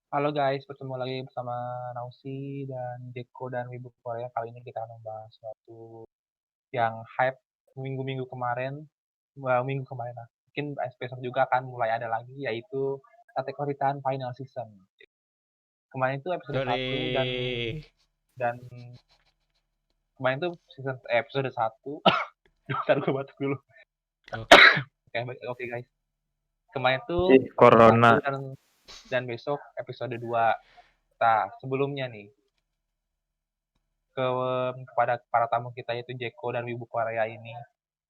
Halo guys, bertemu lagi bersama Nausi dan Jeko dan Wibu Korea. Kali ini kita akan membahas suatu yang hype minggu-minggu kemarin, minggu kemarin lah. Mungkin besok juga akan mulai ada lagi, yaitu Attack on Titan Final Season. Kemarin itu episode Hore. 1 dan kemarin itu episode 1. Bentar gue batuk dulu. Oke. Oke guys. Kemarin itu Corona. episode 1 dan besok episode 2. Nah, sebelumnya nih, kepada para tamu kita yaitu Jeko dan Wibu Korea ini,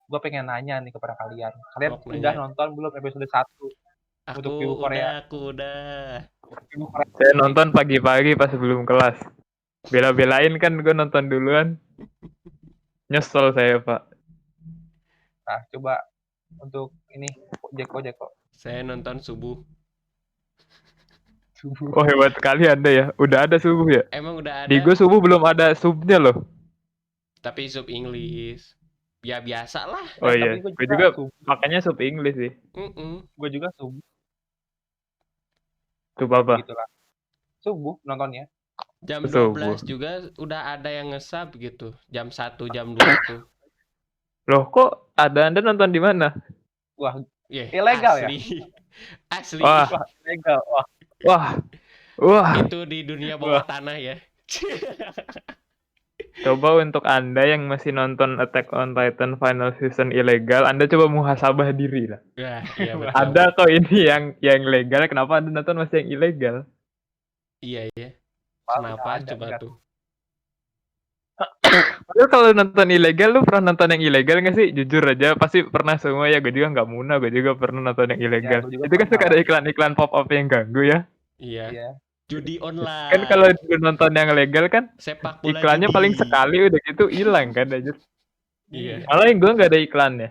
gue pengen nanya nih kepada kalian. Kalian Sok udah nanya. nonton belum episode 1 untuk Wibu Korea? Aku udah. Wibu Korea Saya nonton pagi-pagi pas sebelum kelas. Bela-belain kan gue nonton duluan. Nyesel saya, Pak. Nah, coba untuk ini Jeko. Saya nonton subuh. Oh, hebat sekali Anda ya. Udah ada subuh ya? Emang udah ada. Di gue subuh belum ada subnya loh. Tapi sub English. Ya biasa lah. Oh iya, Tapi gue juga makanya sub English sih. Gue juga subuh. Sub apa? Gitulah. Subuh nontonnya. Jam 12 juga udah ada yang nge-sub gitu. Jam 1, jam 2 tuh. Loh, kok ada Anda nonton di mana? Wah, Yeah, ilegal asli. ya? Asli. Wah, ilegal. Wah. Itu di dunia bawah tanah ya. Coba untuk Anda yang masih nonton Attack on Titan Final Season ilegal, Anda coba muhasabah diri lah. Ya, iya betul. Ada kok ini yang legal, kenapa Anda nonton masih yang ilegal? Iya ya. Kenapa coba enggak. tuh? Lu kalau nonton ilegal, lu pernah nonton yang ilegal nggak sih? Jujur aja, pasti pernah semua ya. Gue juga nggak muna, gue juga pernah nonton yang ilegal. Ya, itu kan suka ada iklan-iklan pop-up yang ganggu ya. Iya. Judi online. Kan kalau lu nonton yang legal kan, sepak bola iklannya judi. paling sekali udah gitu hilang kan aja. Iya. Malah yang gue nggak ada iklannya.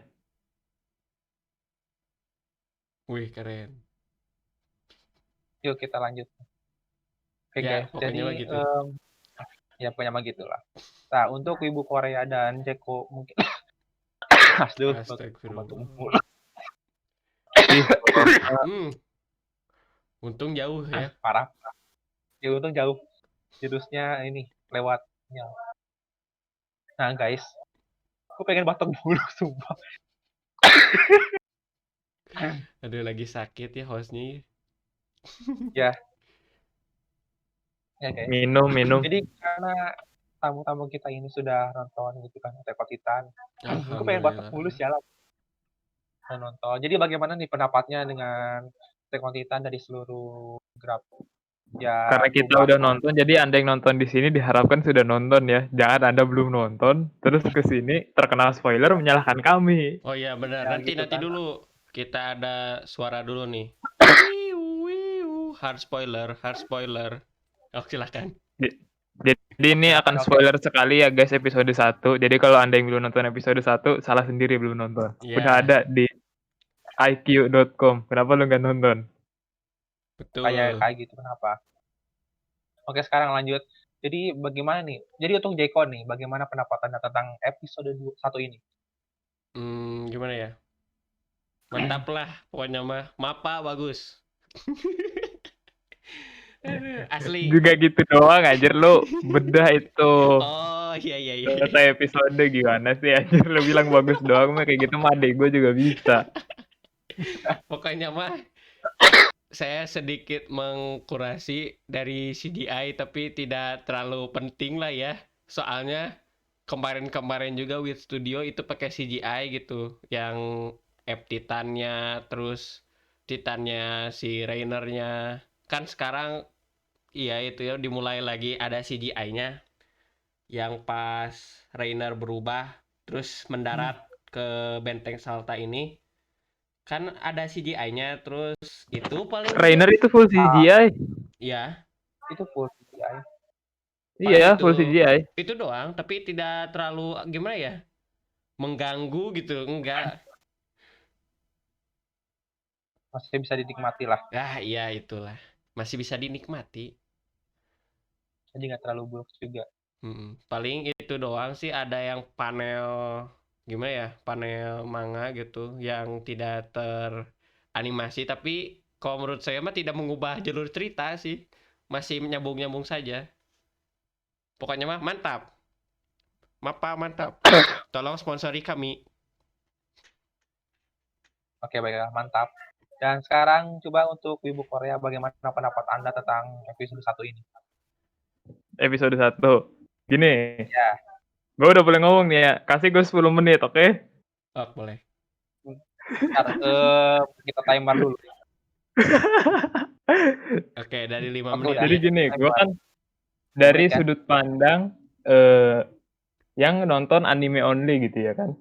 Wih, keren. Yuk kita lanjut. Oke Ya, guys, jadi gitu. ya pokoknya mah gitulah. Nah, untuk Wibu Korea dan Jeko mungkin Astagfirullah. Untung jauh ya. Parah. Ya untung jauh. Virusnya ini lewatnya. Nah guys, aku pengen batuk dulu sumpah. Aduh, lagi sakit ya hostnya. Ya guys. Minum. Jadi karena tamu-tamu kita ini sudah nonton gitu kan Attack on Titan. Aku pengen batuk dulu sialan. Nonton. Jadi bagaimana nih pendapatnya dengan Attack on Titan dari seluruh grab? Ya, karena kita udah nonton, jadi Anda yang nonton di sini diharapkan sudah nonton ya. Jangan Anda belum nonton, terus ke sini terkena spoiler menyalahkan kami. Oh iya benar. Ya, nanti gitu kan. dulu kita ada suara dulu nih. Hard spoiler. Oh, silakan. Jadi ini akan spoiler sekali ya guys episode 1. Jadi kalau Anda yang belum nonton episode 1, salah sendiri belum nonton. Yeah. Udah ada di iq.com. Kenapa lu nggak nonton? Betul. Kayak gitu kenapa? Oke, sekarang lanjut. Jadi bagaimana nih? Jadi untuk Jeko nih, bagaimana pendapat Anda tentang episode 1 ini? Gimana ya? Mantap lah, pokoknya mah. Mapa bagus. Asli. Juga gitu doang anjir lu bedah itu. Oh iya. Selesai episode gimana sih anjir lu bilang bagus doang mah kayak gitu mah adek gue juga bisa. Pokoknya mah saya sedikit mengkurasi dari CGI tapi tidak terlalu penting lah ya. Soalnya kemarin juga With Studio itu pakai CGI gitu. Yang Titannya, terus Titannya si Rainernya. Kan sekarang iya itu ya dimulai lagi ada CGI-nya. Yang pas Rainer berubah terus mendarat ke Benteng Salta ini. Kan ada CGI-nya, terus itu paling Rainer itu full CGI. Iya. Itu full CGI. Iya, full CGI. Itu doang, tapi tidak terlalu gimana ya? Mengganggu gitu, enggak. Masih bisa dinikmati lah. Iya itulah. Masih bisa dinikmati. Jadi nggak terlalu buruk juga. Paling itu doang sih, ada yang panel gimana ya? Panel manga gitu yang tidak teranimasi tapi Kalau menurut saya mah tidak mengubah jalur cerita sih. Masih nyambung-nyambung saja. Pokoknya mah mantap. Mapa mantap. Tolong sponsori kami. Oke, baiklah, mantap. Dan sekarang coba untuk Wibu Korea, bagaimana pendapat Anda tentang episode 1 ini? Episode 1. Gini, Ya, gue udah boleh ngomong nih ya. Kasih gue 10 menit, oke? Oh, boleh. bentar, kita timer dulu. Oke, dari 5 Oke, menit udah. Jadi ya. gini, gue Timer. kan dari Menit ya? sudut pandang yang nonton anime only gitu ya kan.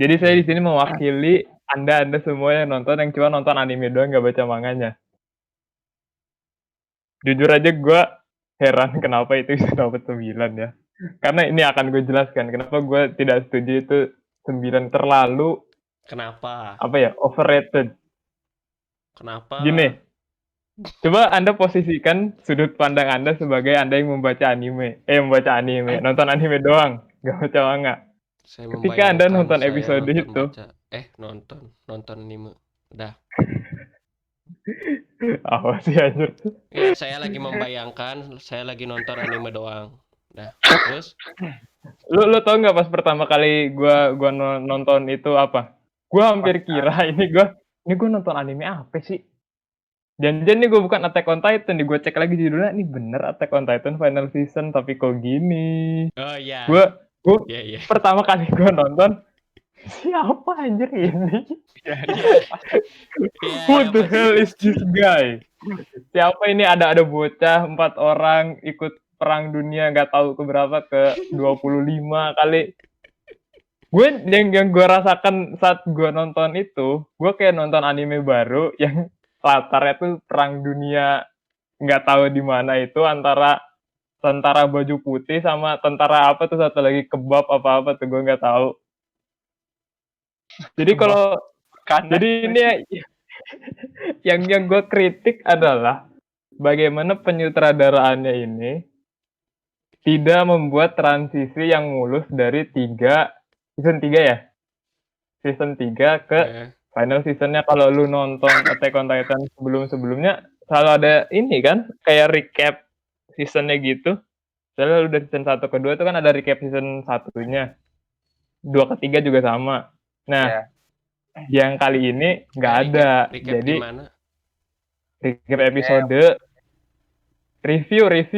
Jadi saya di sini mewakili Anda semua yang nonton yang cuma nonton anime doang nggak baca manganya. Jujur aja gue heran kenapa itu bisa dapat 9 ya. Karena ini akan gue jelaskan kenapa gue tidak setuju itu 9 terlalu Kenapa? overrated. Kenapa? Gini, coba Anda posisikan sudut pandang Anda sebagai Anda yang membaca anime, nonton anime doang, nggak baca manga. Saya Ketika Anda membayangkan nonton saya episode nonton itu, baca. Nonton anime. Udah. apa sih anjir? Ya, saya lagi membayangkan saya lagi nonton anime doang. Udah. Terus? Lu tau nggak pas pertama kali gua nonton itu apa? Gua hampir kira ini gua nonton anime apa sih? Janjian nih gue bukan Attack on Titan, gue cek lagi judulnya, ini bener Attack on Titan final season, tapi kok gini? Oh iya. Gue Iya. pertama kali gue nonton, siapa anjir ini? Who the hell is this guy? Siapa ini? Ada bocah 4 orang ikut perang dunia nggak tahu keberapa ke 25 kali. Gue yang gue rasakan saat gue nonton itu, gue kayak nonton anime baru yang latarnya tuh perang dunia nggak tahu di mana itu antara tentara baju putih sama tentara apa tuh satu lagi kebab apa tuh gue nggak tahu. Jadi kalau jadi ini yang gue kritik adalah bagaimana penyutradaraannya ini tidak membuat transisi yang mulus dari season 3 ya? Season 3 ke final seasonnya. Kalau lu nonton Attack on Titan sebelum-sebelumnya selalu ada ini kan, kayak recap seasonnya gitu. Soalnya udah season 1 ke 2 itu kan ada recap season 1-nya. 2 ke 3 juga sama. Nah, yang kali ini nggak ada. Recap Jadi gimana? recap episode review.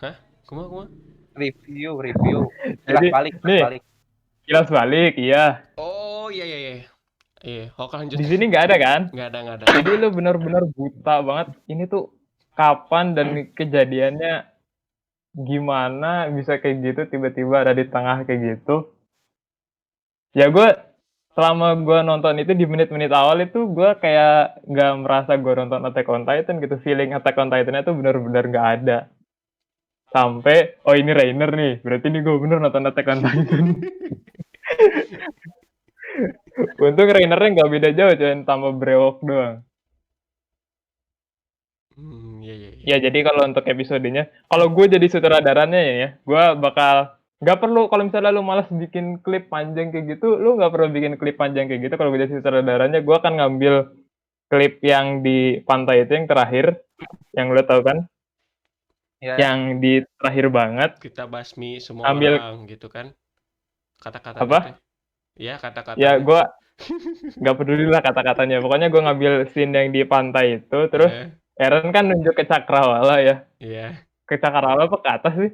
Hah? Kuma? Review. Jadi kilas balik, iya. Oh iya. Iya, oke lanjut. Di sini nggak ada kan? Nggak ada. Jadi lu benar-benar buta banget. Ini tuh kapan dan kejadiannya gimana bisa kayak gitu tiba-tiba ada di tengah kayak gitu. Ya gue selama gue nonton itu di menit-menit awal itu gue kayak nggak merasa gue nonton Attack on Titan gitu. Feeling Attack on Titan-nya tuh benar-benar nggak ada. Sampai, oh ini Rainer nih, berarti ini gue bener nonton Attack on Titan. Untung Rainernya nggak beda jauh, cuman tambah brewok doang. Iya. Ya jadi kalau untuk episodenya, kalau gue jadi sutradaranya ya, gue bakal nggak perlu kalau misalnya lu malas bikin klip panjang kayak gitu, lu nggak perlu bikin klip panjang kayak gitu. Kalau gue jadi sutradaranya, gue akan ngambil klip yang di pantai itu yang terakhir, yang lu tahu kan? Ya. Yang di terakhir banget. Kita basmi semua orang gitu kan? Kata-kata apa? Iya kata-kata. Ya gue nggak peduli lah kata-katanya. Pokoknya gue ngambil scene yang di pantai itu, terus Eren kan nunjuk ke Cakrawala ya. Iya. Ke Cakrawala apa ke atas sih?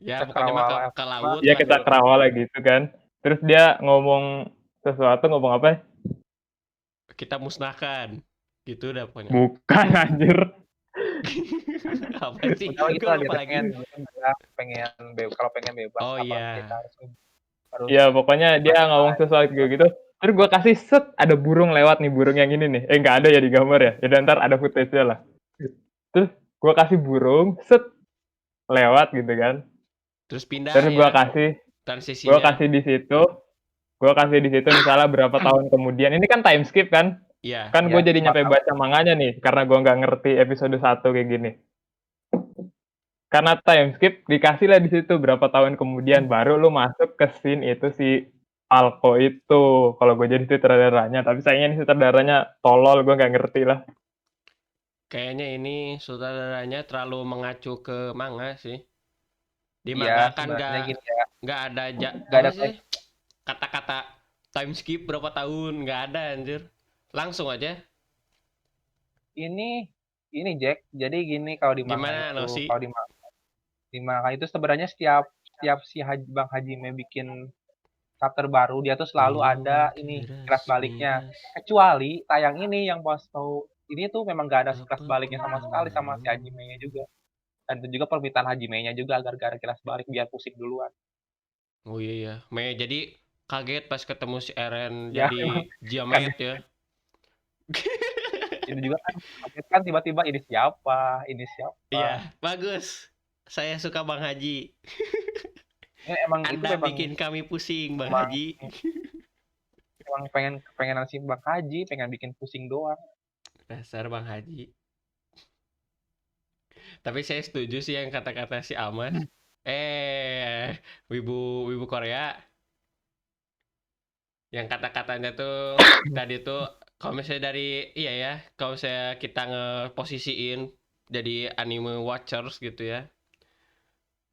Ya pokoknya mah ke laut. Iya ke Cakrawala gitu kan. Terus dia ngomong sesuatu, ngomong apa? Kita musnahkan. Gitu udah pokoknya. Bukan anjir. Apa sih? Kalau kita pengen bebas. Oh iya. Ya pokoknya dia ngomong sesuatu gitu. Terus gue kasih set, ada burung lewat nih, burung yang ini nih. Nggak ada ya di gambar ya. Ya ntar ada footage-nya lah. Terus gue kasih burung, set, lewat gitu kan. Terus pindah. Terus gue kasih transisinya. Gue kasih di situ misalnya berapa tahun kemudian. Ini kan time skip kan? Iya. Kan gue jadi nyampe baca manganya nih, karena gue nggak ngerti episode 1 kayak gini. Karena time skip dikasih lah di situ berapa tahun kemudian baru lu masuk ke scene itu si Falco itu kalau gue jadi sutradaranya, tapi sayangnya ini sutradaranya tolol, gue nggak ngerti lah. Kayaknya ini sutradaranya terlalu mengacu ke manga sih. Di Iya, manga kan sebenarnya gini ya, nggak ada nggak apa ada sih kata-kata time skip berapa tahun, nggak ada anjir. Langsung aja. ini Jack. Jadi gini kalau di manga Gimana itu, Nosi? kalau di manga itu sebenarnya setiap setiap si Bang Hajime bikin chapter baru, dia tuh selalu Minuman ada ini kelas keras, baliknya. miras, Kecuali tayang ini yang pas tahu ini tuh memang gak ada kelas apa baliknya kau sama sekali sama si mau? Hajime-nya juga. Dan itu juga permintaan Hajime-nya juga agar gak ada kelas balik biar pusing duluan. Oh iya ya. Jadi kaget pas ketemu si Eren Ya jadi memang jamet kaget. ya. Itu juga kan kaget kan tiba-tiba ini siapa, ini siapa. Iya, bagus. Saya suka Bang Haji. Ya, emang itu Anda memang bikin kami pusing, Bang emang, Haji. emang pengen pengen si Bang Haji, pengen bikin pusing doang. Dasar Bang Haji. Tapi saya setuju sih yang kata-kata si Amas. Wibu wibu Korea yang kata-katanya tuh tadi tuh kalau misalnya dari iya ya, kalau saya kita ngeposisiin jadi anime watchers gitu ya.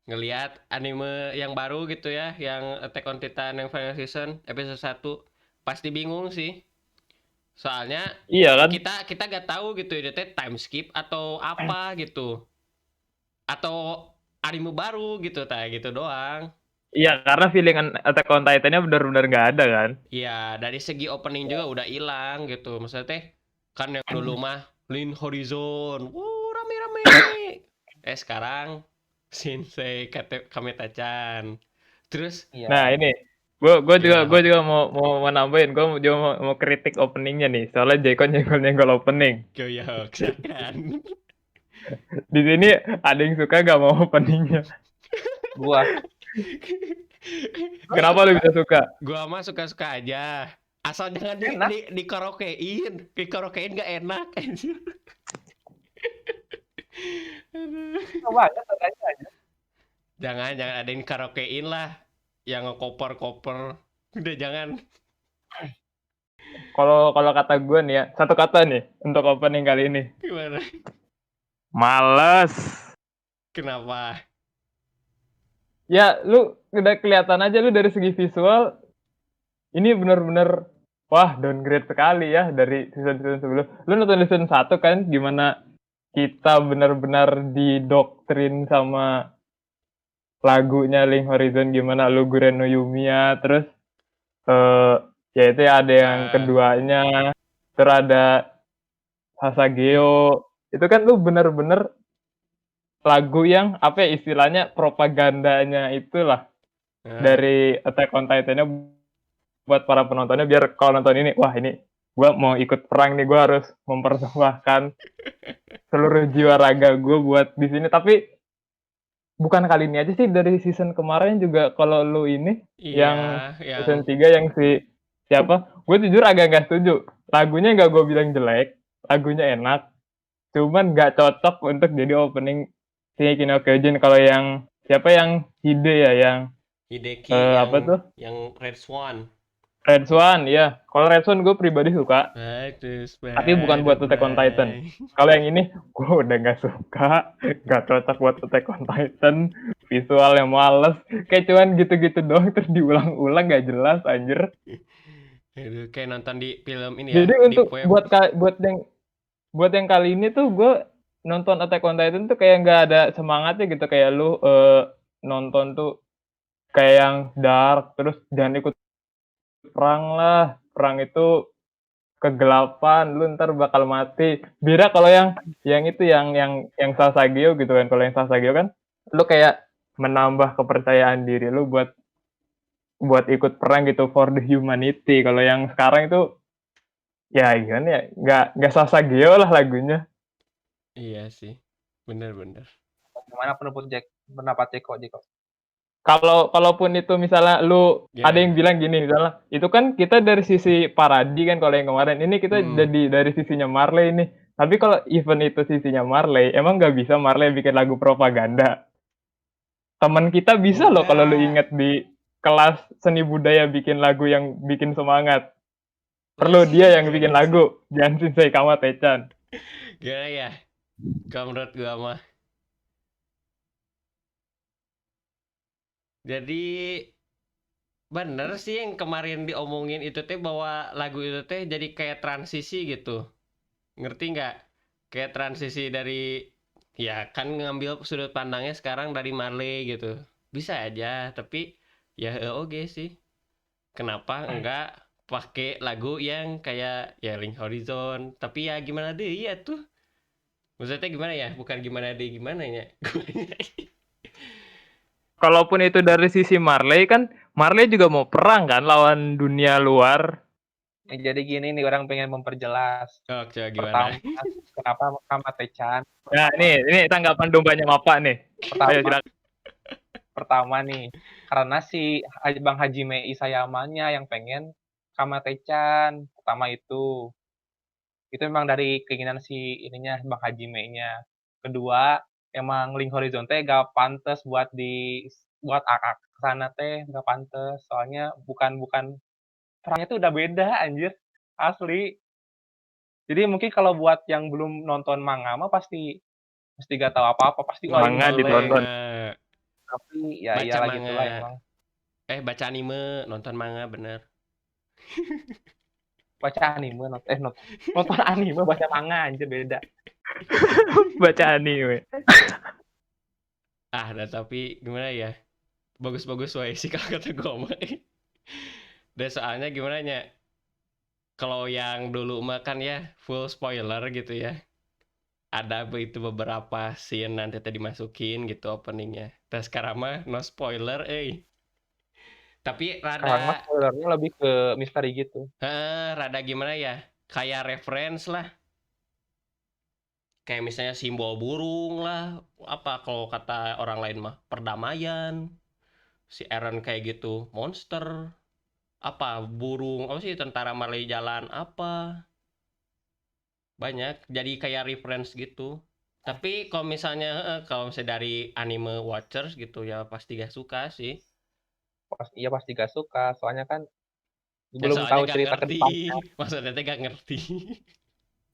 Ngelihat anime yang baru gitu ya, yang Attack on Titan yang final season episode 1 pasti bingung sih. Soalnya Iya kan? kita gak tahu gitu ya, teh time skip atau apa gitu. Atau anime baru gitu, gitu doang. Iya, karena feeling Attack on Titan-nya benar-benar nggak ada kan? Iya, dari segi opening juga udah hilang gitu. Maksudnya teh kan yang dulu mah Lin Horizon, rame-rame. Sekarang Shinsei Kameta-chan. Terus Iya. Nah ini, gue juga gimana Hop? mau nambahin, gue juga mau kritik openingnya nih, soalnya Jacob nyenggol opening. Goyok, silakan. Di sini ada yang suka gak mau openingnya. Gua Kenapa lu bisa suka? Gua mah suka-suka aja. Asal jangan enak, di karaokein. Di karaokein gak enak. Aduh. coba aja tanya aja. Jangan ada yang karaokein lah. Yang ngekoper-koper. Udah jangan. Kalau kata gue nih ya, satu kata nih untuk opening kali ini. Gimana? Males. Kenapa? Ya, lu udah kelihatan aja lu dari segi visual ini bener-bener wah downgrade sekali ya dari season-season sebelum. Lu nonton season 1 kan gimana kita benar-benar didoktrin sama lagunya Link Horizon, gimana lu Guren no Yumiya, terus ya itu ya ada yang keduanya, terus ada Sasageo. Itu kan lu bener-bener lagu yang apa ya istilahnya propagandanya itulah dari Attack on Titan-nya buat para penontonnya, biar kalau nonton ini wah ini gue mau ikut perang nih, gue harus mempersembahkan seluruh jiwa raga gue buat di sini. Tapi bukan kali ini aja sih, dari season kemarin juga kalau lu ini Iya, yang season 3 yang si siapa, gue jujur agak nggak setuju. Lagunya nggak gue bilang jelek, lagunya enak, cuman nggak cocok untuk jadi opening Shingeki no Kyojin. Kalau yang siapa yang Hide ya, yang Hideki apa tuh, yang Red Swan. Red Swan ya. Kalau Red Swan gue pribadi suka, tapi bukan buat Attack on Titan. Kalau yang ini gue udah nggak suka, nggak cocok buat Attack on Titan. Visualnya males, kayak cuman gitu-gitu doang terus diulang-ulang nggak jelas anjir. Aduh, kayak nonton di film ini ya. Jadi Deep untuk Web. buat yang kali ini tuh gue nonton Attack on Titan tuh kayak nggak ada semangatnya gitu, kayak lu nonton tuh kayak yang dark, terus jangan ikut perang lah, perang itu kegelapan, lu ntar bakal mati. Beda kalau yang itu yang Sasageo gitu kan. Kalau yang Sasageo kan lu kayak menambah kepercayaan diri lu buat ikut perang gitu for the humanity. Kalau yang sekarang itu ya gimana ya, nggak Sasageo lah lagunya. Iya sih, bener-bener. Gimana pendapat Jeko? Kalaupun itu misalnya lu ada yang bilang gini, misalnya itu kan kita dari sisi Paradi kan, kalau yang kemarin ini kita jadi dari sisinya Marley ini. Tapi kalau event itu sisinya Marley, emang nggak bisa Marley bikin lagu propaganda? Teman kita bisa loh, kalau lu inget di kelas seni budaya bikin lagu yang bikin semangat. Perlu dia yang bikin lagu, jangan Shinsei Kamatecan. Gimana ya? Kalau menurut gua mah. Jadi bener sih yang kemarin diomongin itu teh bahwa lagu itu teh jadi kayak transisi gitu. Ngerti nggak? Kayak transisi dari ya kan ngambil sudut pandangnya sekarang dari Marley gitu. Bisa aja, tapi ya oke sih. Kenapa enggak pakai lagu yang kayak ya Link Horizon? Tapi ya gimana deh ya tuh. Maksudnya gimana ya? Bukan gimana deh gimana ya. Kalaupun itu dari sisi Marley kan, Marley juga mau perang kan lawan dunia luar. Jadi gini nih, orang pengen memperjelas. Oh, coba Pertama, gimana? kenapa Kamatecan? Nah, ini tanggapan dombanya Mapa nih. Ayo Pertama, silakan. pertama nih, karena si Bang Hajime Isayamanya yang pengen Kamatecan. Pertama itu. Itu memang dari keinginan si ininya Bang Hajime-nya. Kedua, emang Link Horizon teh gak pantes buat buat akak kesana teh gak pantes. Soalnya bukan perangnya tuh udah beda anjir. Asli. Jadi mungkin kalau buat yang belum nonton manga mah pasti gak tahu apa-apa. Pasti wah ini Manga jelek. ditonton. Tapi ya Baca iyalah manga. gitulah emang. Baca anime, nonton manga bener. Baca anime, nonton anime baca manga anjir beda. Baca anime. Tapi gimana ya? Bagus-bagus wae sih kalau kata gue mah. Dan soalnya gimana ya? Kalau yang dulu mah kan ya full spoiler gitu ya. Ada itu beberapa scene nanti tadi dimasukin gitu openingnya. Terus sekarang mah no spoiler, Tapi Sekarang mah rada, spoilernya lebih ke misteri gitu. rada gimana ya? Kayak reference lah. Kayak misalnya simbol burung lah. Apa kalau kata orang lain mah perdamaian. Si Eren kayak gitu monster. Apa burung? Apa sih tentara Marley jalan apa? Banyak. Jadi kayak reference gitu. Tapi kalau misalnya dari anime watchers gitu ya pasti gak suka sih. Iya pasti gak suka. Soalnya kan Ya belum soalnya tahu gak cerita ke ngerti. depannya. Maksudnya teh gak ngerti.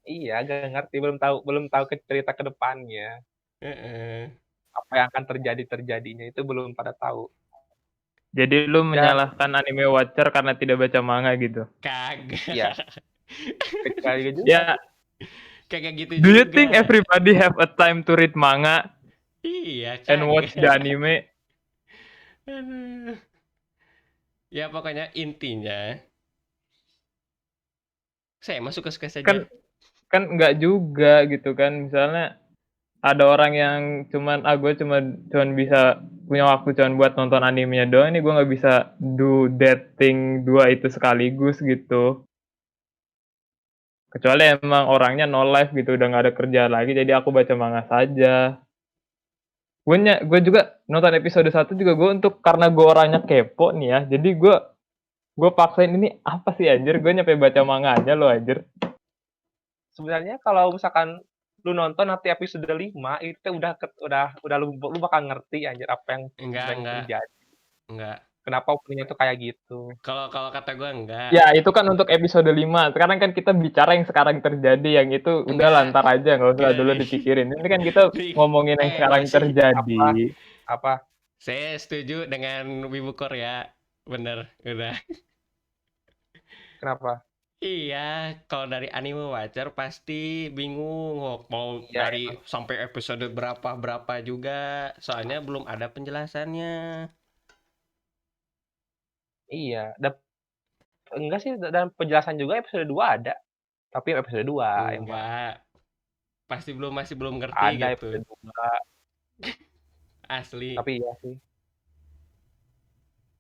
Iya, gak ngerti, belum tahu ke cerita ke depannya. Heeh. Apa yang akan terjadinya itu belum pada tahu. Jadi lu Dan menyalahkan anime watcher karena tidak baca manga gitu. iya, Kagak. kecuali juga Ya, Kagak gitu do you think juga. everybody have a time to read manga Iya, and watch the kagak. anime? Aduh. Ya pokoknya intinya saya masuk suka saja. Kan enggak juga gitu kan. Misalnya ada orang yang gue cuman bisa punya waktu cuman buat nonton animenya doang, ini gue nggak bisa do that thing dua itu sekaligus gitu. Kecuali emang orangnya no life gitu, udah nggak ada kerjaan lagi, jadi aku baca manga saja. Gue juga nonton episode 1 juga gue untuk karena gue orangnya kepo nih ya, jadi gue paksain ini apa sih anjir, gue nyampe baca manga aja lo anjir. sebenarnya kalau misalkan lu nonton nanti episode 5 itu udah lu bakal ngerti anjir apa yang Enggak. terjadi. Enggak. Kenapa openingnya tuh kayak gitu. Kalau kata gue enggak. Ya itu kan untuk episode 5. Sekarang kan kita bicara yang sekarang terjadi, yang itu udah Enggak. lantar aja, nggak usah dulu Gini. dipikirin. Ini kan kita ngomongin yang sekarang terjadi. Apa? Saya setuju dengan Wibu Korea. Bener, udah. Kenapa? Iya, kalau dari anime watcher pasti bingung mau Iya, dari sampai episode berapa juga, soalnya belum ada penjelasannya. Iya, enggak sih dan penjelasan juga episode 2 ada. Tapi episode 2 emang. Enggak, masih belum ngerti Ada gitu. episode 2. Asli. Tapi iya sih.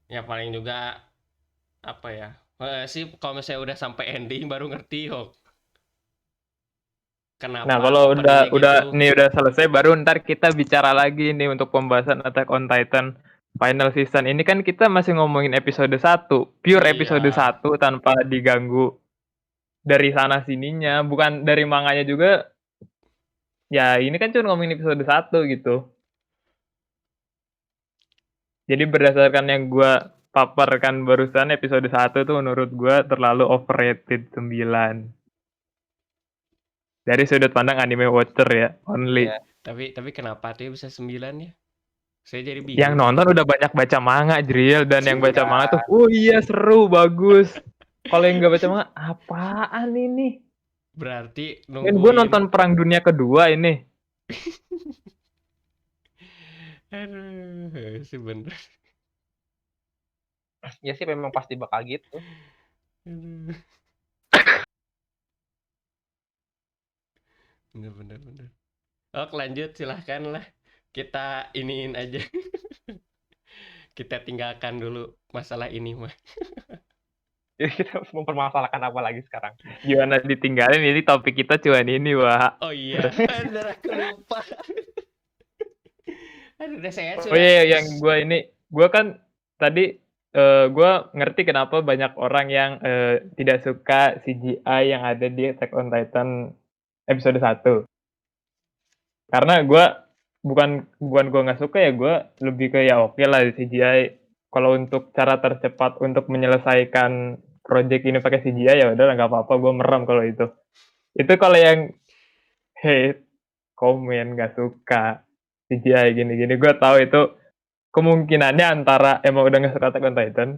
Ya paling juga apa ya? Sih kalau misalnya udah sampai ending baru ngerti kok. Kenapa Nah kalau openingnya gitu. udah selesai, baru ntar kita bicara lagi nih untuk pembahasan Attack on Titan final season. Ini kan kita masih ngomongin episode 1, pure episode Iya. 1 tanpa diganggu dari sana sininya, bukan dari manganya juga. Ya ini kan cuma ngomongin episode 1 gitu. Jadi berdasarkan yang gue paparkan barusan episode 1 tuh menurut gue terlalu overrated 9. Dari sudut pandang anime watcher ya, only. Iya. Tapi kenapa tuh bisa 9 ya? Saya jadi Yang bingung. nonton udah banyak baca manga, Jril, dan yang baca Iya. manga tuh, oh iya seru, bagus. Kalau yang nggak baca manga, apaan ini? Berarti Dan gue nungguin. nonton Perang Dunia Kedua ini. Aduh, sih bener. Ya sih memang pasti bakal gitu. Aduh. Bener. Oh, lanjut silahkan lah. Kita iniin aja. Kita tinggalkan dulu masalah ini mah. Jadi kita mempermasalahkan apa lagi sekarang? Gimana ditinggalin, ini topik kita cuman ini, Wak. Oh iya, bener aku lupa. Aduh, udah saya Oh iya, yang gue kan tadi gue ngerti kenapa banyak orang yang tidak suka CGI yang ada di Attack on Titan episode 1. Karena gue bukan gue nggak suka ya, gue lebih ke ya oke lah CGI. Kalau untuk cara tercepat untuk menyelesaikan project ini pakai CGI ya udah nggak apa-apa, gue merem kalau itu. Itu kalau yang hate, komen nggak suka CGI gini-gini, gue tahu itu kemungkinannya antara emang udah nggak suka Attack on Titan,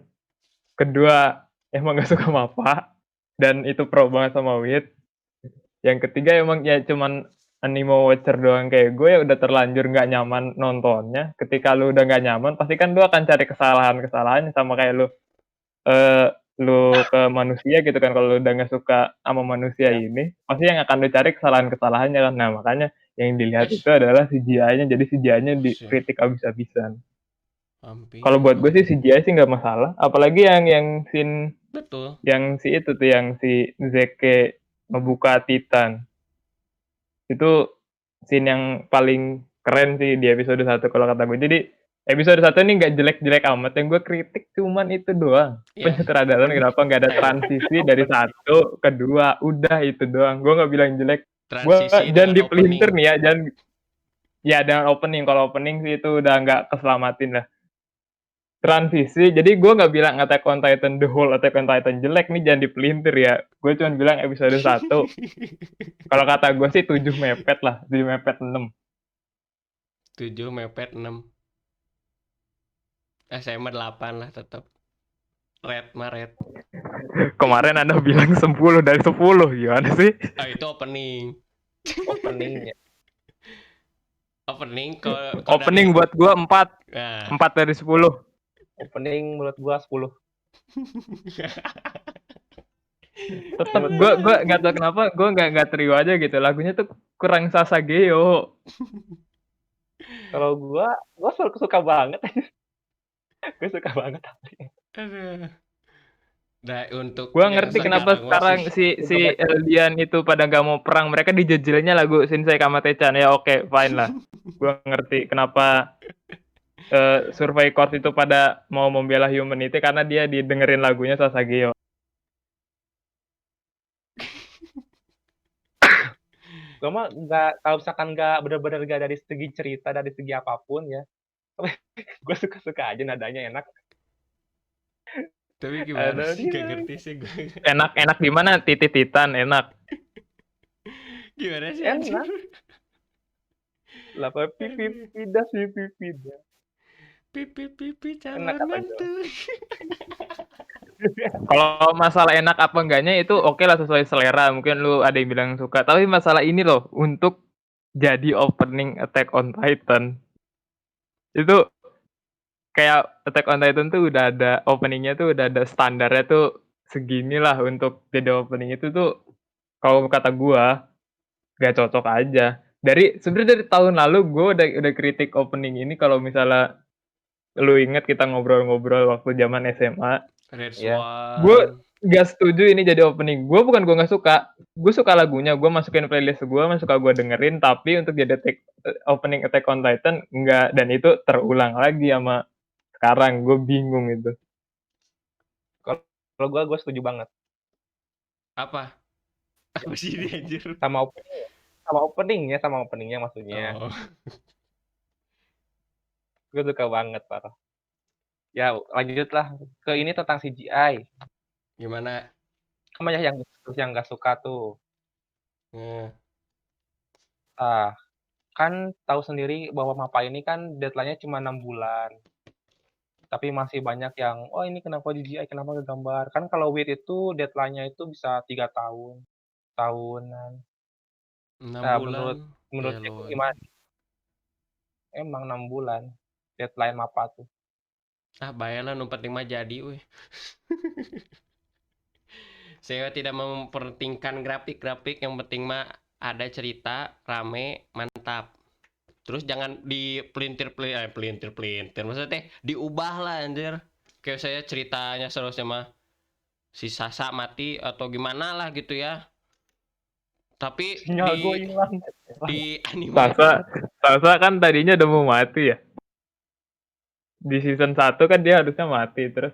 kedua emang nggak suka MAPPA, dan itu pro banget sama WIT. Yang ketiga emang ya cuman anime watcher doang kayak gue ya udah terlanjur nggak nyaman nontonnya. Ketika lu udah nggak nyaman, pasti kan lu akan cari kesalahan-kesalahan sama kayak lu ke manusia gitu kan. Kalau lu udah nggak suka sama manusia ini, pasti yang akan lu cari kesalahan-kesalahannya kan. Nah makanya yang dilihat itu adalah CGI-nya, jadi CGI-nya dikritik abis-abisan. Hampir. Kalau buat gue sih CGI sih nggak masalah, apalagi yang scene Betul. yang si itu tuh, yang si Zeke ngebuka Titan. Itu scene yang paling keren sih di episode 1 kalau kata gue. Jadi episode 1 ini nggak jelek-jelek amat, yang gue kritik cuman itu doang. Ya. Penyutradaraan kenapa nggak ada transisi dari 1 ke 2, udah itu doang. Gue nggak bilang jelek. Gue Transisi jangan dengan dipelintir opening. nih ya, jangan. Ya dengan opening, kalau opening sih itu udah nggak keselamatin lah. Transisi, jadi gue nggak bilang Attack on Titan, the whole Attack on Titan jelek nih, jangan dipelintir ya. Gue cuma bilang episode 1. Kalau kata gue sih 7 mepet lah, 7 mepet 6. 7 mepet 6. Saya mah 8 lah tetap. Red. Kemarin Anda bilang 10 dari 10, gimana sih? Ah, itu opening. Openingnya. Opening kalau Opening buat gue 4. Nah. 4 dari 10. Opening menurut gua 10. Tetep gue nggak tahu kenapa gue nggak terima aja gitu, lagunya tuh kurang Sasageo. Kalau gua suka banget. Gue suka banget. Aduh. Nah, untuk Gue yang ngerti kenapa sekarang si Eldian itu pada nggak mau perang, mereka dijejelnya lagu Shinsei Kamate-chan. Ya oke, fine lah. Gue ngerti kenapa Survey Corps itu pada mau membela humanity karena dia didengerin lagunya Sasageo. Gue mah nggak, kalau misalkan nggak benar-benar nggak dari segi cerita, dari segi apapun ya, gue suka aja, nadanya enak. Tapi gimana sih, gak ngerti sih gue. Enak di mana? Titan enak. Gimana sih? Enak. Lah pipi dah. Pipi Enak calon apa mantu. Kalau masalah enak apa enggaknya itu oke lah, sesuai selera. Mungkin lu ada yang bilang suka. Tapi masalah ini loh, untuk jadi opening Attack on Titan, itu kayak Attack on Titan tuh udah ada openingnya, tuh udah ada standarnya tuh segini lah untuk jadi opening itu tuh. Kalau kata gua gak cocok aja. Sebenarnya dari tahun lalu gue udah kritik opening ini. Kalau misalnya lu inget kita ngobrol-ngobrol waktu zaman SMA, Red Iya. Swan. gue gak setuju ini jadi opening. Gue nggak suka, gue suka lagunya, gue masukin playlist gue, suka gue dengerin. Tapi untuk jadi opening Attack on Titan enggak, dan itu terulang lagi sama sekarang. Gue bingung itu. Kalau gue setuju banget Apa sih ini anjir? sama openingnya maksudnya. Oh. Gue suka banget, parah. Ya lanjutlah ke ini tentang CGI. Gimana? Kan banyak yang nggak suka tuh. Nah, Ah, kan tahu sendiri bahwa MAPA ini kan deadline-nya cuma 6 bulan. Tapi masih banyak yang, "Oh ini kenapa CGI, kenapa nggak gambar?" Kan kalau WIT itu deadline-nya itu bisa 3 tahun, tahunan. 6 Nah bulan. menurut Ya Eko Lord. gimana? Emang 6 bulan deadline MAPA tuh. Ah, bayarlah nu penting mah jadi weh. Saya tidak mempentingkan grafik-grafik, yang penting mah ada cerita, rame, mantap. Terus jangan pelintir-pelintir. Maksudnya teh diubah lah anjir. Kayak saya ceritanya seharusnya mah si Sasa mati atau gimana lah gitu ya. Tapi Sinyal gue hilang. di anime Sasa kan tadinya udah mau mati ya. Di season 1 kan dia harusnya mati terus.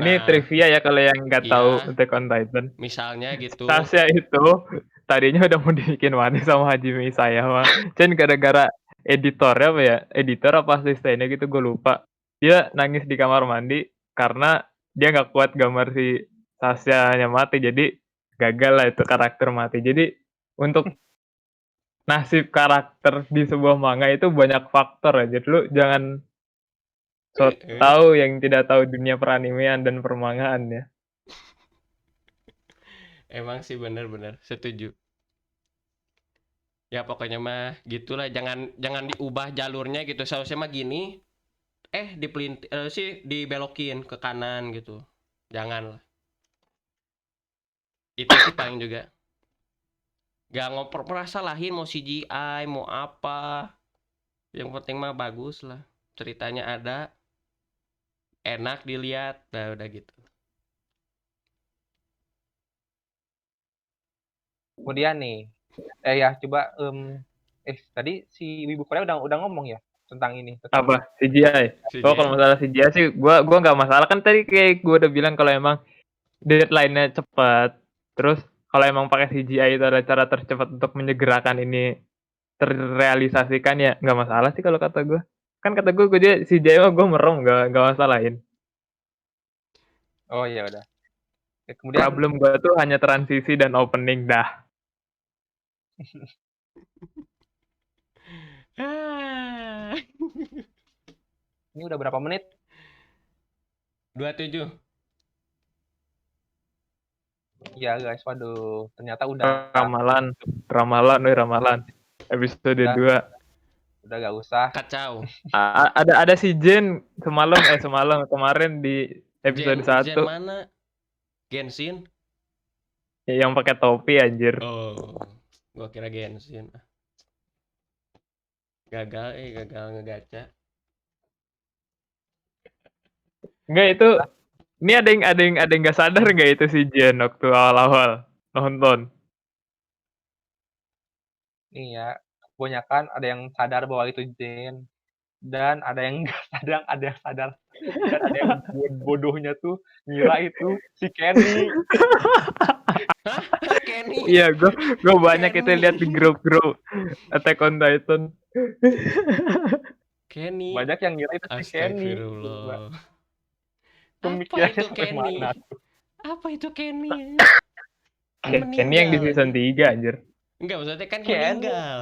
Ini nah, trivia ya kalau yang nggak tahu iya, Attack on Titan. misalnya gitu. Sasha itu tadinya udah mau dibikin mati sama Hajime Isayama. Cuman gara-gara editornya apa ya? Editor apa asistennya gitu gue lupa. Dia nangis di kamar mandi karena dia nggak kuat gambar si Sasha-nya mati. Jadi gagal lah itu karakter mati. Jadi untuk nasib karakter di sebuah manga itu banyak faktor ya. Jadi lu jangan so tahu yang tidak tahu dunia peranimean dan permangaan ya. Emang sih bener-bener setuju. Ya pokoknya mah gitulah, jangan diubah jalurnya gitu. Seharusnya mah gini, sih dibelokin ke kanan gitu. Jangan lah. Itu sih paling juga. Gak ngoper perasalahin mau CGI, mau apa. Yang penting mah bagus lah. Ceritanya ada, enak dilihat, nah udah gitu. Kemudian nih, ya coba, tadi si Wibu Korea udah ngomong ya tentang ini, tentang Apa CGI? Oh kalau CGI. masalah CGI sih gua nggak masalah kan tadi kayak gua udah bilang kalau emang deadline-nya cepat. Terus kalau emang pakai CGI itu adalah cara tercepat untuk menyegerakan ini terrealisasikan ya nggak masalah sih kalau kata gue. Kan kata gue dia CGI mah gue merem nggak masalahin. oh ya udah. Kemudian Problem gue tuh hanya transisi dan opening dah. Ah. ini udah berapa menit? 27. Iya guys, waduh ternyata udah Ramalan episode udah 2. udah gak usah. Kacau. Ada si Jen semalam kemarin di episode Jen 1 mana? Genshin? yang pakai topi anjir. Oh, gua kira Genshin. Gagal ngegaca. Enggak itu ini ada yang nggak sadar nggak itu si Jen waktu awal-awal nonton. Nih ya, kebanyakan ada yang sadar bahwa itu Jen, dan ada yang nggak sadar, dan ada yang bodohnya tuh ngira itu si Kenny. Hah? Kenny? Iya, gue banyak itu Kenny. lihat di grup-grup Attack on Titan. Kenny. Banyak yang ngira itu si Kenny. Astagfirullah. Pemikirannya itu sampai Kenny? mana tuh? Apa itu Kenny? Kenny yang di season 3 anjir. Enggak, maksudnya kan Kenny. meninggal.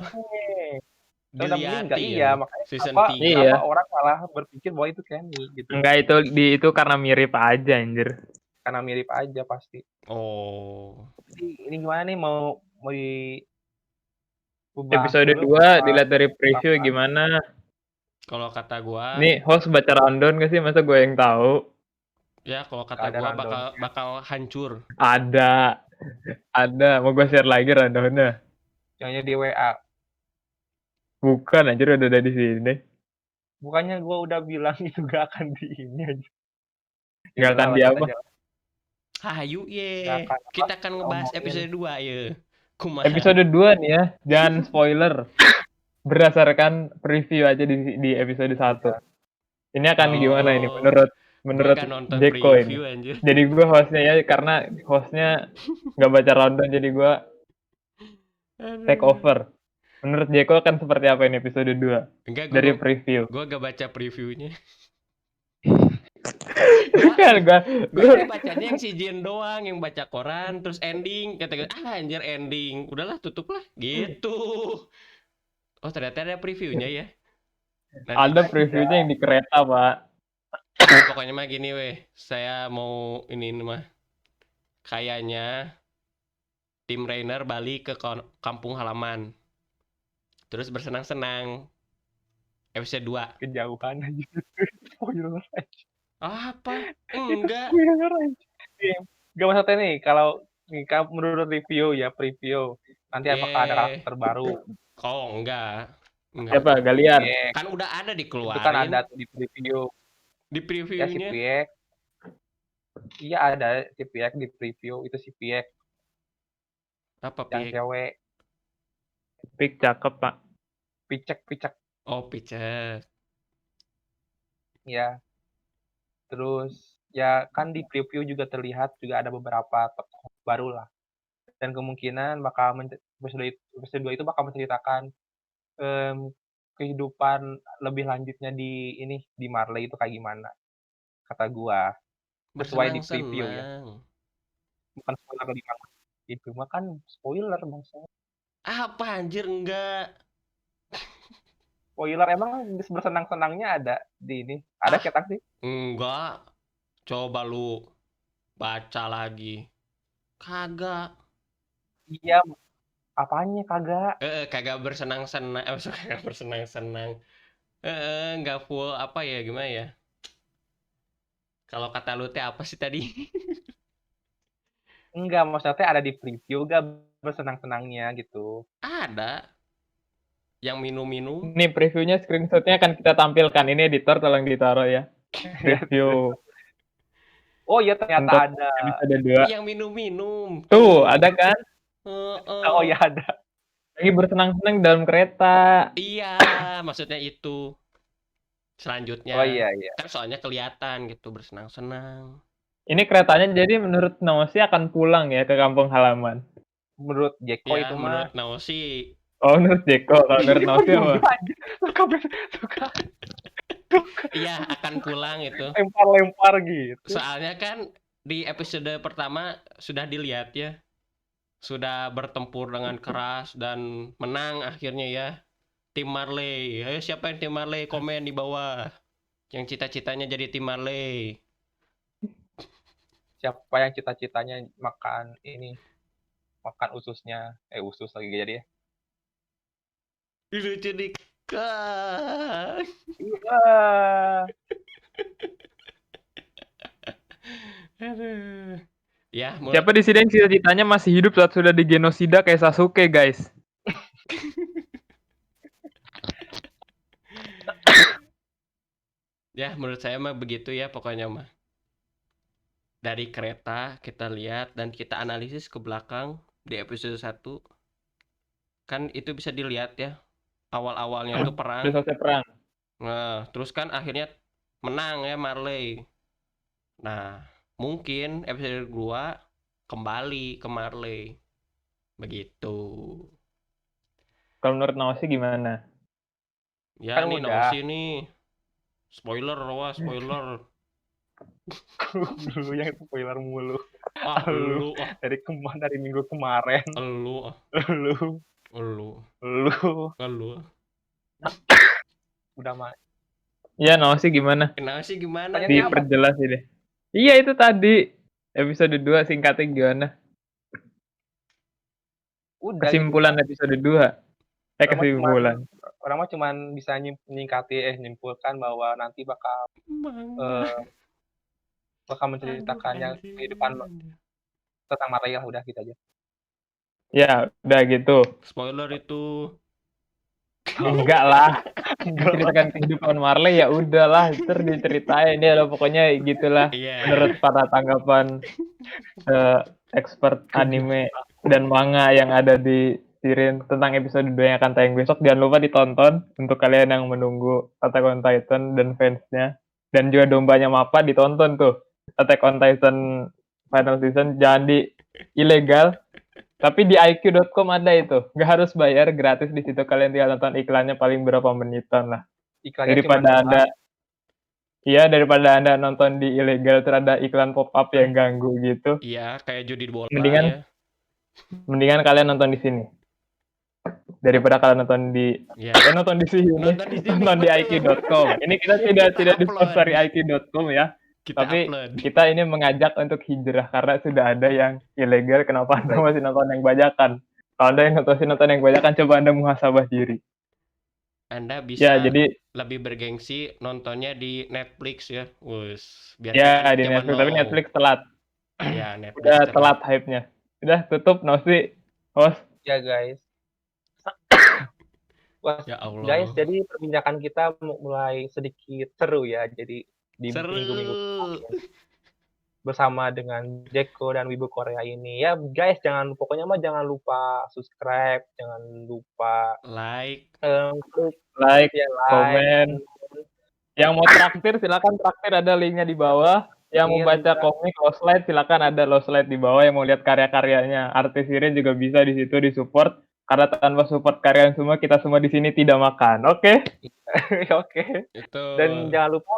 Udah meninggal, Diliatin. iya, makanya Season kenapa 3. Iya. orang malah berpikir bahwa itu Kenny gitu. Enggak itu karena mirip aja anjir. Karena mirip aja pasti. Oh. Jadi ini gimana nih mau bahas Episode dulu 2 dilihat dari preview apa? gimana? Kalau kata gua, Nih host baca rundown gak sih? Masa gue yang tahu? ya kalau kata Ada gua rundown. bakal hancur. Ada. Mau gue share lagi rundownnya. Yang di WA. Bukan anjir udah ada di sini. Bukannya gua udah bilang itu gak akan di ini aja. Gak akan di apa? Hayu ye. Gak akan apa, Kita akan ngebahas ngomongin. episode 2 ya. Kumaha. Episode 2 nih ya, jangan spoiler. Berdasarkan preview aja di episode 1. Ini akan gimana ini menurut Gua gak nonton Jeko ini. preview anjir. Jadi gue hostnya ya karena hostnya nggak baca rundown jadi gue take over. Menurut Jeko akan seperti apa ini episode 2? Enggak, Dari preview. Gua gak baca previewnya. Bukan gua Gue sih bacanya yang si Jin doang yang baca koran terus ending kata gue anjir ending udahlah tutup lah gitu. Oh ternyata ada previewnya ya. Nanti ada previewnya yang di kereta, Pak. pokoknya mah gini weh, saya mau ini mah kayaknya tim Rainer balik ke kampung halaman. Terus bersenang-senang. Episode 2. Kejauhan aja. Spoiler aja. Apa? Enggak. Spoiler aja. Enggak maksudnya nih, kalau menurut review ya, preview. Nanti apakah ada Ye. karakter baru? Oh, enggak. Siapa? Galiar. Piek. Kan udah ada Itu kan dikeluarin ada tuh di preview. di Ya si previewnya. Piek. Iya ada si Piek di preview. Itu si Piek Apa yang Piek? cewek. Pik cakep, Pak. Picek. Oh, Picek. Ya. Terus ya kan di preview juga terlihat juga ada beberapa tokoh baru lah. Dan kemungkinan bakal episode 2 itu bakal menceritakan kehidupan lebih lanjutnya di Marley itu kayak gimana, kata gua. Sesuai di preview ya, Bersenang-senang. bukan spoiler lebih banget. Itu mah kan spoiler Bang. Apa anjir enggak? Spoiler emang bersenang-senangnya ada di ini, ada Ah, cetak sih. enggak. Coba lu baca lagi. Kagak. Iya, apanya kagak? Kagak bersenang-senang. Kagak bersenang-senang. Enggak full apa ya gimana ya? Kalau kata lu teh apa sih tadi? Enggak, maksudnya ada di preview gak bersenang-senangnya gitu. Ada yang minum-minum. Ini previewnya screenshotnya akan kita tampilkan. Ini editor tolong ditaruh ya. Preview Oh iya ternyata untuk ada. episode 2. Yang minum-minum. Tuh, ada kan? Oh iya ada. Lagi bersenang-senang dalam kereta. Iya, maksudnya itu. Selanjutnya. Oh iya. Kan soalnya kelihatan gitu bersenang-senang. Ini keretanya jadi menurut Naosi akan pulang ya ke kampung halaman. Menurut Jeko Ya, itu menurut mah Naosi. Oh, menurut Jeko. Kalau menurut Naosi apa? Suka Iya, akan pulang itu. lempar-lempar gitu. Soalnya kan di episode pertama sudah dilihat ya. Sudah bertempur dengan keras dan menang akhirnya ya. Tim Marley. Ayo siapa yang tim Marley? Komen di bawah. Yang cita-citanya jadi tim Marley. Siapa yang cita-citanya makan ususnya, usus lagi jadi ya. Lucu nih kan. Iya. Aduh. Ya, Siapa di sini yang cita-citanya masih hidup saat sudah digenosida kayak Sasuke, guys? Ya, menurut saya mah begitu ya pokoknya mah. Dari kereta kita lihat dan kita analisis ke belakang di episode 1. Kan itu bisa dilihat ya. Awal-awalnya tuh Udah perang. selesai perang. Nah, terus kan akhirnya menang ya Marley. Nah, mungkin episode 2 kembali ke Marley. Begitu. Kalau menurut Naosi gimana? Ya Kan nih udah. Naosi nih. Spoiler, wah spoiler. Dulu yang spoiler mulu. Ah, lu ah. Dari minggu kemarin. Lu ah. Lu. Udah mah. Iya, Naosi gimana? Kenapa sih gimana? Tanya apa? Diperjelas ini. Iya, itu tadi. Episode 2 singkatnya gimana? Udah Kesimpulan gitu. episode 2. Kesimpulan. Orang mah cuman bisa nyimpulkan bahwa nanti bakal menceritakannya kehidupan tentang Marley lah, udah gitu aja. Ya, udah gitu. Spoiler itu. Enggak lah. Menceritakan kehidupan Marley ya udahlah, ntar diceritain ya pokoknya gitulah. Iya. Menurut para tanggapan expert anime dan manga yang ada di Sirin tentang episode 2 yang akan tayang besok, jangan lupa ditonton untuk kalian yang menunggu Attack on Titan dan fansnya, dan juga dombanya Mappa ditonton tuh. Attack on Titan final season jangan di ilegal, tapi di iq.com ada itu, nggak harus bayar, gratis di situ, kalian tinggal nonton iklannya paling berapa menitan lah. Iklannya Daripada cuma Anda Iya, daripada Anda nonton di ilegal terus ada iklan pop-up yang ganggu gitu, Iya, kayak judi bola mendingan ya. mendingan kalian nonton di sini. Daripada kalian nonton di Iya. nonton di sini, Nonton di sini, nonton di betul. iq.com. Ini kita Kita tidak upload. disponsori iq.com ya. Kita Tapi upload. kita ini mengajak untuk hijrah karena sudah ada yang ilegal, kenapa Anda masih nonton yang bajakan? Kalau Anda yang nonton yang bajakan, coba Anda muhasabah diri. Anda Ya, bisa jadi lebih bergengsi nontonnya di Netflix ya. Biar ya kita di zaman Netflix, tapi now. Netflix telat. Ya, Netflix Udah telat. telat hype-nya. Udah tutup Nosi, host. Ya guys. Wah, Ya Allah. guys, jadi perbincangan kita mulai sedikit seru ya. Jadi di Seru. minggu-minggu bersama dengan Jeko dan Wibu Korea ini. Ya guys, pokoknya mah jangan lupa subscribe, jangan lupa Like. klik Like, ya, komen. Yang mau traktir silakan traktir, ada linknya di bawah. Yang mau baca komik low slide silakan, ada low slide di bawah. Yang mau lihat karya-karyanya artis Irin juga bisa di situ disupport. Karena tanpa support kalian semua, kita semua di sini tidak makan. Oke? Oke. Itu. Dan jangan lupa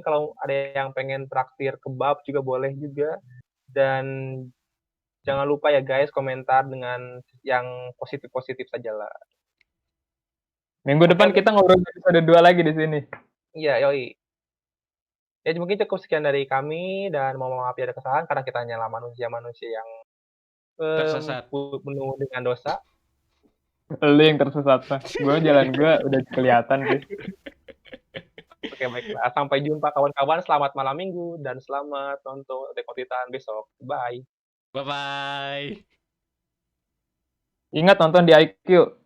kalau ada yang pengen traktir kebab juga boleh juga. Dan jangan lupa ya guys, komentar dengan yang positif-positif saja lah. Minggu depan kita ngobrol episode 2 lagi di sini. Iya, yoi. Ya mungkin cukup sekian dari kami, dan mohon maaf ya ada kesalahan karena kita hanyalah manusia-manusia yang Tersesat. penuh dengan dosa. Lu yang tersesat, Pak. Jalan gue udah kelihatan sih. Oke, baiklah. Sampai jumpa kawan-kawan. Selamat malam minggu dan selamat nonton Dekotitan besok. Bye. Bye-bye. Ingat nonton di IQ.